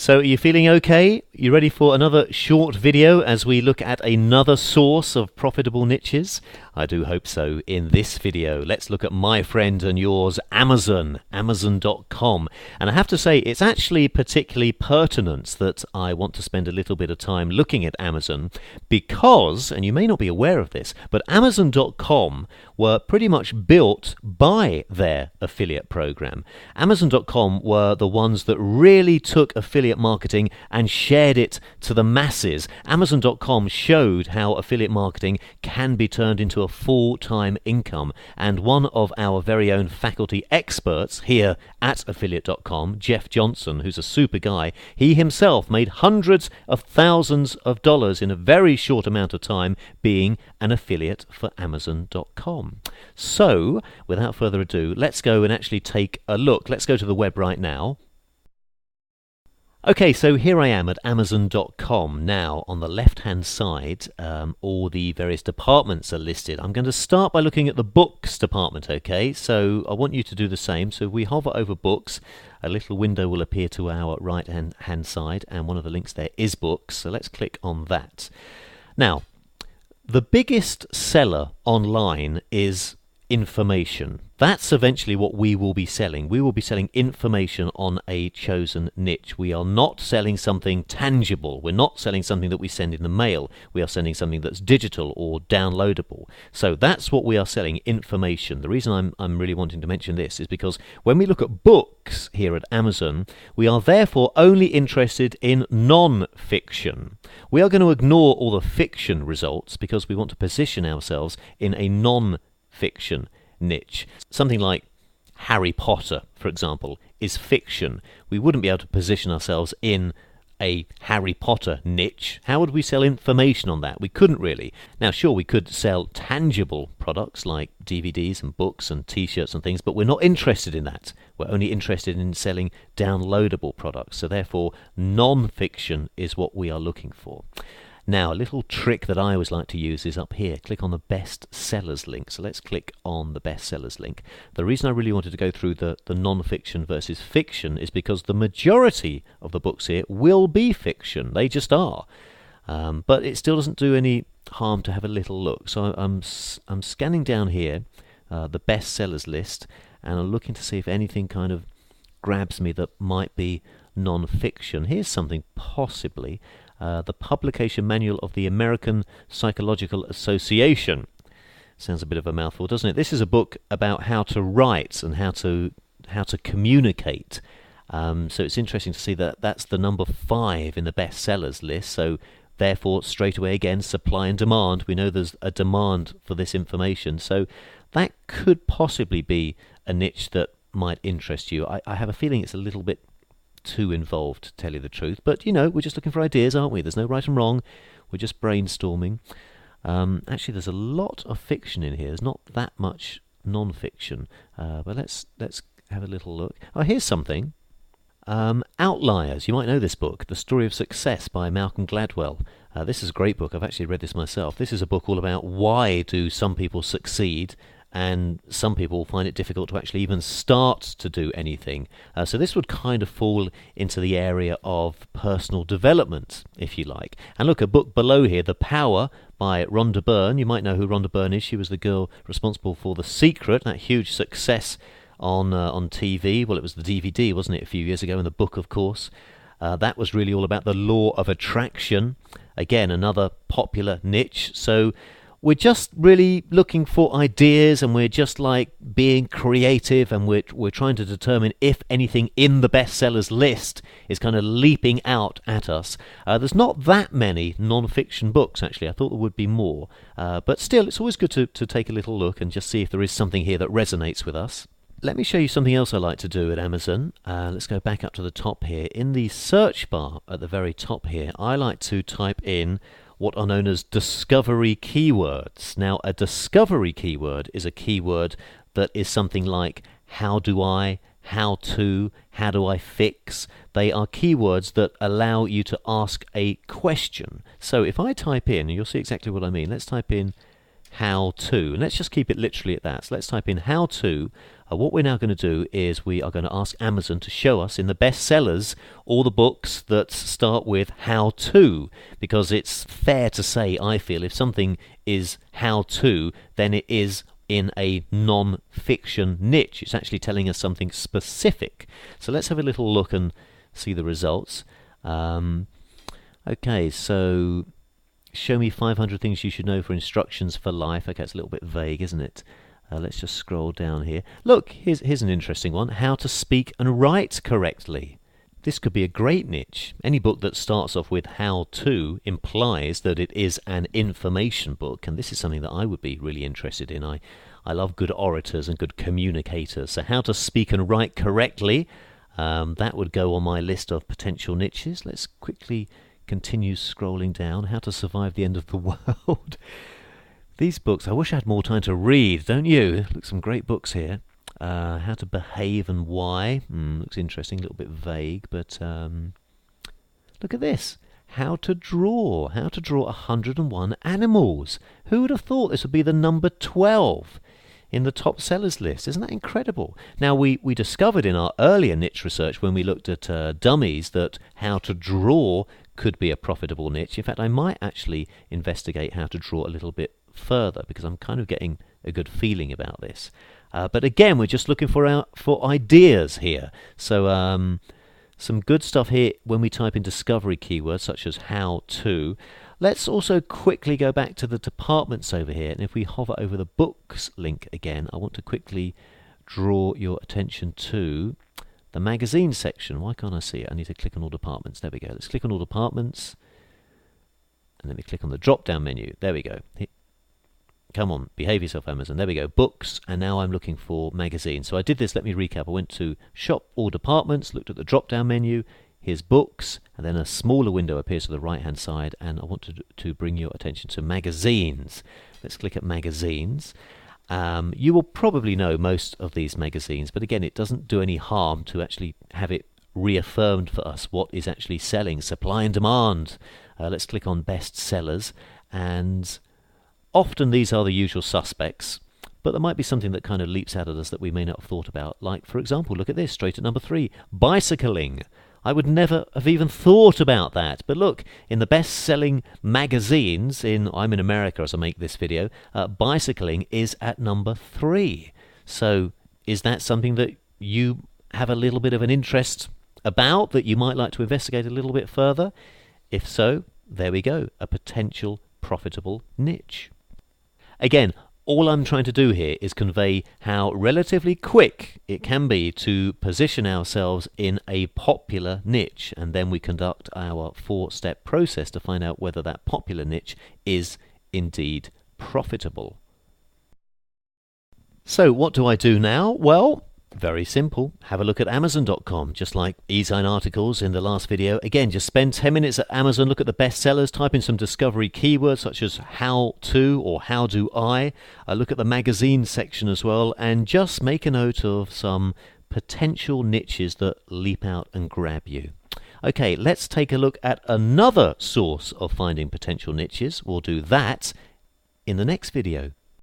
So are you feeling okay? You ready for another short video as we look at another source of profitable niches? I do hope so. In this video, let's look at my friend and yours, Amazon, Amazon.com. And I have to say, it's actually particularly pertinent that I want to spend a little bit of time looking at Amazon because, and you may not be aware of this, but Amazon.com were pretty much built by their affiliate program. Amazon.com were the ones that really took affiliate marketing and shared it to the masses. Amazon.com showed how affiliate marketing can be turned into a full-time income, and one of our very own faculty experts here at affiliate.com, Jeff Johnson, who's a super guy, he himself made hundreds of thousands of dollars in a very short amount of time being an affiliate for Amazon.com. So, without further ado, let's go and actually take a look. Let's go to the web right now. Okay, so here I am at Amazon.com. Now, on the left-hand side, all the various departments are listed. I'm going to start by looking at the books department, okay? So I want you to do the same. So if we hover over books, a little window will appear to our right-hand side, and one of the links there is books. So let's click on that. Now, the biggest seller online is information. That's eventually what we will be selling. We will be selling information on a chosen niche. We are not selling something tangible. We're not selling something that we send in the mail. We are sending something that's digital or downloadable. So that's what we are selling, information. The reason I'm really wanting to mention this is because when we look at books here at Amazon, we are therefore only interested in non-fiction. We are going to ignore all the fiction results because we want to position ourselves in a non-fiction niche. Something like Harry Potter, for example, is fiction. We wouldn't be able to position ourselves in a Harry Potter niche. How would we sell information on that? We couldn't really. Now, sure, we could sell tangible products like DVDs and books and t-shirts and things, but we're not interested in that. We're only interested in selling downloadable products. So therefore, non-fiction is what we are looking for. Now, a little trick that I always like to use is up here. Click on the best sellers link. So let's click on the best sellers link. The reason I really wanted to go through the non-fiction versus fiction is because the majority of the books here will be fiction. They just are. But it still doesn't do any harm to have a little look. So I'm scanning down here, the best sellers list, and I'm looking to see if anything kind of grabs me that might be non-fiction. Here's something possibly. The Publication Manual of the American Psychological Association. Sounds a bit of a mouthful, doesn't it? This is a book about how to write and how to communicate. So it's interesting to see that that's the number 5 in the bestsellers list. So therefore, straight away again, supply and demand. We know there's a demand for this information. So that could possibly be a niche that might interest you. I have a feeling it's a little bit too involved, to tell you the truth, but you know, we're just looking for ideas, aren't we? There's no right and wrong. We're just brainstorming. Actually, there's a lot of fiction in here. There's not that much non-fiction, but let's have a little look. Oh, here's something. Outliers. You might know this book, The Story of Success by Malcolm Gladwell. This is a great book. I've actually read this myself. This is a book all about why do some people succeed and some people find it difficult to actually even start to do anything. So this would kind of fall into the area of personal development, if you like. And look, a book below here, The Power by Rhonda Byrne. You might know who Rhonda Byrne is. She was the girl responsible for The Secret, that huge success on TV. Well, it was the DVD, wasn't it, a few years ago, and the book, of course. That was really all about the law of attraction. Again, another popular niche. So we're just really looking for ideas, and we're just like being creative, and we're trying to determine if anything in the bestsellers list is kind of leaping out at us. There's not that many non-fiction books, actually. I thought there would be more. But still, it's always good to take a little look and just see if there is something here that resonates with us. Let me show you something else I like to do at Amazon. Let's go back up to the top here. In the search bar at the very top here, I like to type in what are known as discovery keywords. Now, a discovery keyword is a keyword that is something like how do I, how to, how do I fix. They are keywords that allow you to ask a question. So if I type in, and you'll see exactly what I mean, let's type in how to. And let's just keep it literally at that. So let's type in how to. What we're now going to do is we are going to ask Amazon to show us in the bestsellers all the books that start with how to, because it's fair to say, I feel, if something is how to, then it is in a non-fiction niche. It's actually telling us something specific. So let's have a little look and see the results. Okay, so show me 500 things you should know for instructions for life. Okay, it's a little bit vague, isn't it? Let's just scroll down here. Look, here's an interesting one. How to speak and write correctly. This could be a great niche. Any book that starts off with how to implies that it is an information book, and this is something that I would be really interested in. I love good orators and good communicators. So how to speak and write correctly, that would go on my list of potential niches. Let's quickly continue scrolling down. How to survive the end of the world. These books, I wish I had more time to read, don't you? Look, some great books here. How to behave and why. Looks interesting, a little bit vague, but look at this. How to draw. How to draw 101 animals. Who would have thought this would be the number 12 in the top sellers list? Isn't that incredible? Now, we discovered in our earlier niche research when we looked at dummies that how to draw could be a profitable niche. In fact, I might actually investigate how to draw a little bit further, because I'm kind of getting a good feeling about this. But again, we're just looking for ideas here. So some good stuff here when we type in discovery keywords such as how to. Let's also quickly go back to the departments over here, and if we hover over the books link again, I want to quickly draw your attention to the magazine section. Why can't I see it? I need to click on all departments. There we go. Let's click on all departments, and then we click on the drop down menu. There we go. Come on, behave yourself, Amazon. There we go, books, and now I'm looking for magazines. So I did this, let me recap. I went to shop, all departments, looked at the drop-down menu, here's books, and then a smaller window appears to the right-hand side, and I want to bring your attention to magazines. Let's click at magazines. You will probably know most of these magazines, but again, it doesn't do any harm to actually have it reaffirmed for us what is actually selling, supply and demand. Let's click on best sellers, and often these are the usual suspects, but there might be something that kind of leaps out at us that we may not have thought about. Like, for example, look at this, straight at number 3, bicycling. I would never have even thought about that. But look, in the best-selling magazines, I'm in America as I make this video, bicycling is at number 3. So is that something that you have a little bit of an interest about, that you might like to investigate a little bit further? If so, there we go, a potential profitable niche. Again, all I'm trying to do here is convey how relatively quick it can be to position ourselves in a popular niche, and then we conduct our 4-step process to find out whether that popular niche is indeed profitable. So what do I do now? Well, very simple. Have a look at Amazon.com, just like e-sign articles in the last video. Again, just spend 10 minutes at Amazon, look at the bestsellers, type in some discovery keywords such as how to or how do I. Look at the magazine section as well, and just make a note of some potential niches that leap out and grab you. Okay, let's take a look at another source of finding potential niches. We'll do that in the next video.